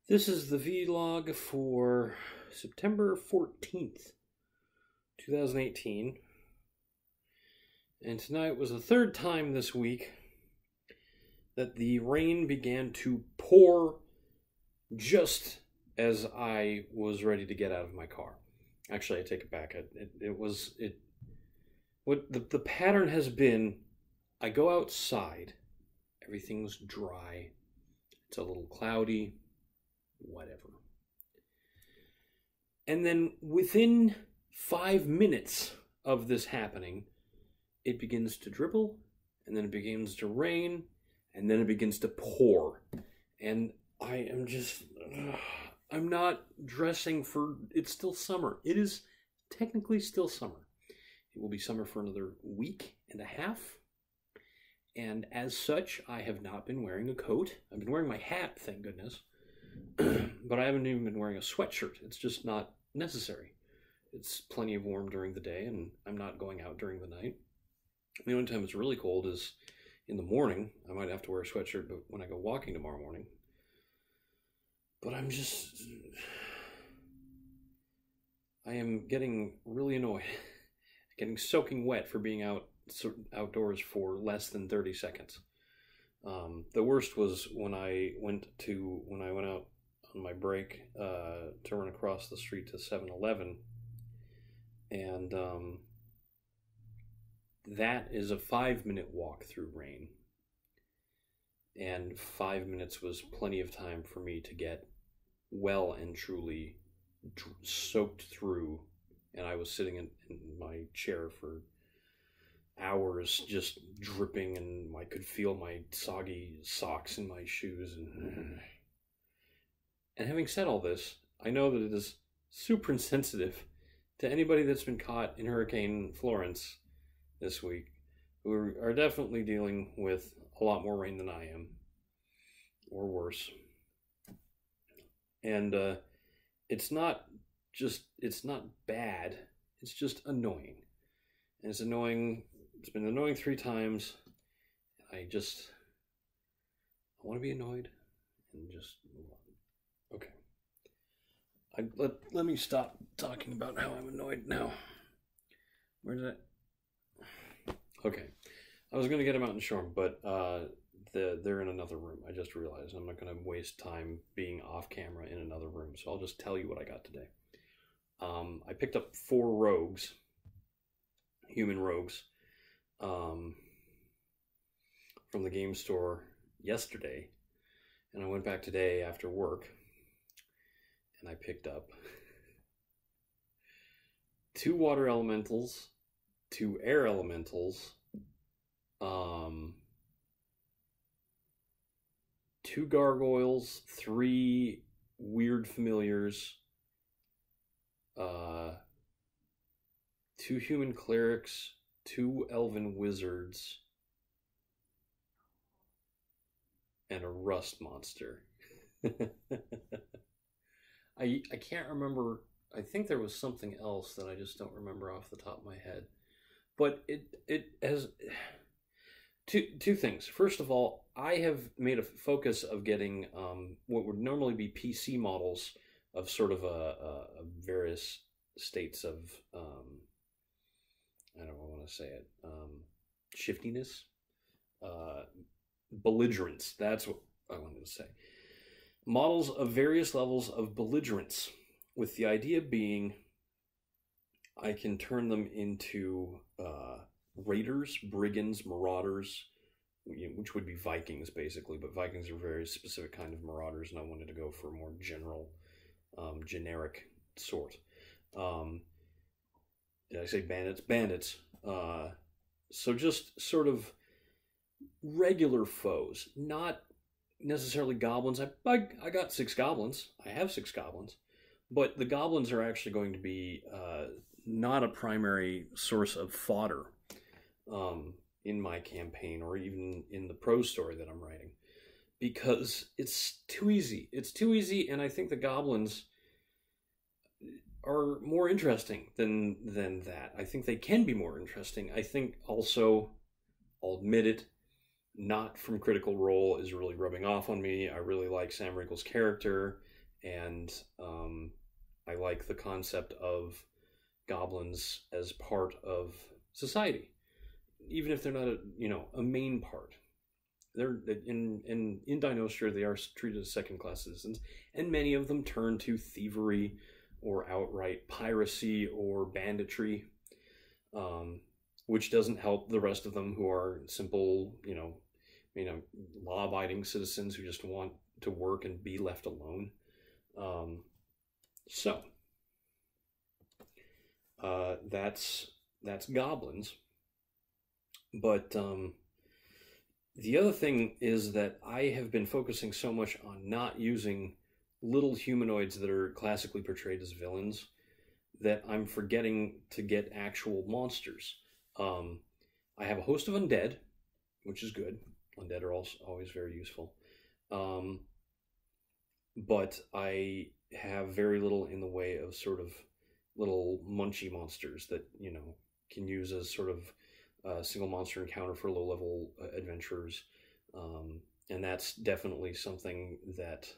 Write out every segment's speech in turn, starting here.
This is the vlog for September 14th, 2018. And tonight was the third time this week that the rain began to pour just as I was ready to get out of my car. Actually, I take it back. The pattern has been, I go outside, everything's dry, it's a little cloudy, whatever. And then within 5 minutes of this happening, it begins to dribble, and then it begins to rain, and then it begins to pour. And I am just, I'm not dressing for, it's still summer. It is technically still summer. It will be summer for another week and a half. And as such, I have not been wearing a coat. I've been wearing my hat, thank goodness. But I haven't even been wearing a sweatshirt. It's just not necessary. It's plenty of warm during the day, and I'm not going out during the night. The only time it's really cold is in the morning. I might have to wear a sweatshirt but when I go walking tomorrow morning. But I am getting really annoyed. Getting soaking wet for being outdoors for less than 30 seconds. The worst was when I went out on my break to run across the street to 7-Eleven, and that is a 5-minute walk through rain, and 5 minutes was plenty of time for me to get well and truly soaked through, and I was sitting in my chair for hours just dripping, and I could feel my soggy socks in my shoes. And having said all this, I know that it is super insensitive to anybody that's been caught in Hurricane Florence this week, who are definitely dealing with a lot more rain than I am, or worse. And it's not bad, it's just annoying. And it's annoying. It's been annoying 3 times. I want to be annoyed and just move on. Okay. Let me stop talking about how I'm annoyed now. Where did I? Okay. I was going to get him out and show him, but they're in another room. I just realized I'm not going to waste time being off camera in another room, so I'll just tell you what I got today. I picked up 4 rogues. Human rogues, from the game store yesterday, and I went back today after work, and I picked up 2 water elementals, 2 air elementals, 2 gargoyles, 3 weird familiars, 2 human clerics, 2 elven wizards, and a rust monster. I can't remember. I think there was something else that I just don't remember off the top of my head. But it has two things. First of all, I have made a focus of getting what would normally be PC models of sort of a various states of I don't want to say it, shiftiness, belligerence. That's what I wanted to say. Models of various levels of belligerence, with the idea being I can turn them into raiders, brigands, marauders, which would be Vikings basically, but Vikings are a very specific kind of marauders, and I wanted to go for a more general, generic sort. Did I say bandits? Bandits. So just sort of regular foes, not necessarily goblins. I got 6 goblins. I have 6 goblins. But the goblins are actually going to be not a primary source of fodder in my campaign, or even in the prose story that I'm writing, because it's too easy. It's too easy, and I think the goblins are more interesting than that. I think they can be more interesting. I think also, I'll admit it, not from Critical Role is really rubbing off on me. I really like Sam Riegel's character. and I like the concept of goblins as part of society, even if they're not a main part. They're in Dinostra, they are treated as second class citizens, and many of them turn to thievery or outright piracy or banditry, which doesn't help the rest of them who are simple, law-abiding citizens who just want to work and be left alone. So that's goblins. But the other thing is that I have been focusing so much on not using little humanoids that are classically portrayed as villains that I'm forgetting to get actual monsters. I have a host of undead, which is good. Undead are also always very useful. But I have very little in the way of sort of little munchy monsters that, can use as sort of single monster encounter for low-level adventurers. And that's definitely something that,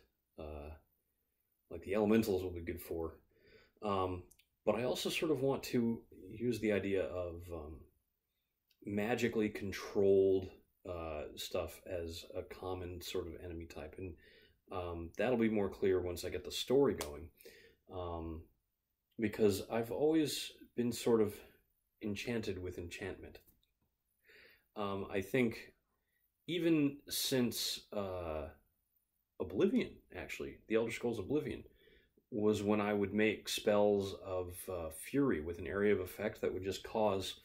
like the elementals will be good for. But I also sort of want to use the idea of magically controlled stuff as a common sort of enemy type. And that'll be more clear once I get the story going. Because I've always been sort of enchanted with enchantment. I think even since Oblivion, actually, the Elder Scrolls Oblivion, was when I would make spells of fury with an area of effect that would just cause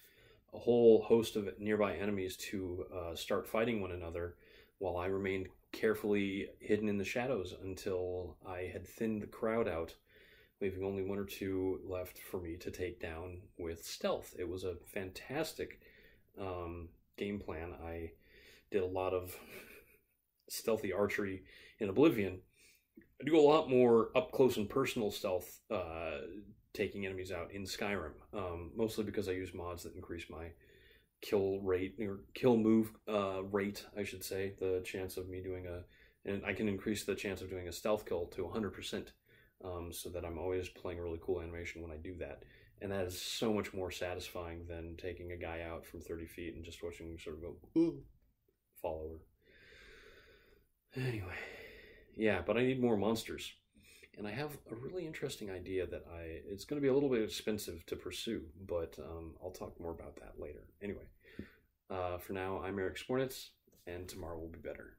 a whole host of nearby enemies to start fighting one another while I remained carefully hidden in the shadows until I had thinned the crowd out, leaving only one or two left for me to take down with stealth. It was a fantastic game plan. I did a lot of stealthy archery in Oblivion. I do a lot more up close and personal stealth, taking enemies out in Skyrim, mostly because I use mods that increase my kill rate, or kill move rate, I should say, the chance of me doing and I can increase the chance of doing a stealth kill to 100%, so that I'm always playing a really cool animation when I do that. And that is so much more satisfying than taking a guy out from 30 feet and just watching him sort of go, ooh, fall over. Anyway, yeah, but I need more monsters. And I have a really interesting idea that it's going to be a little bit expensive to pursue, but I'll talk more about that later. Anyway, for now, I'm Eric Spornitz, and tomorrow will be better.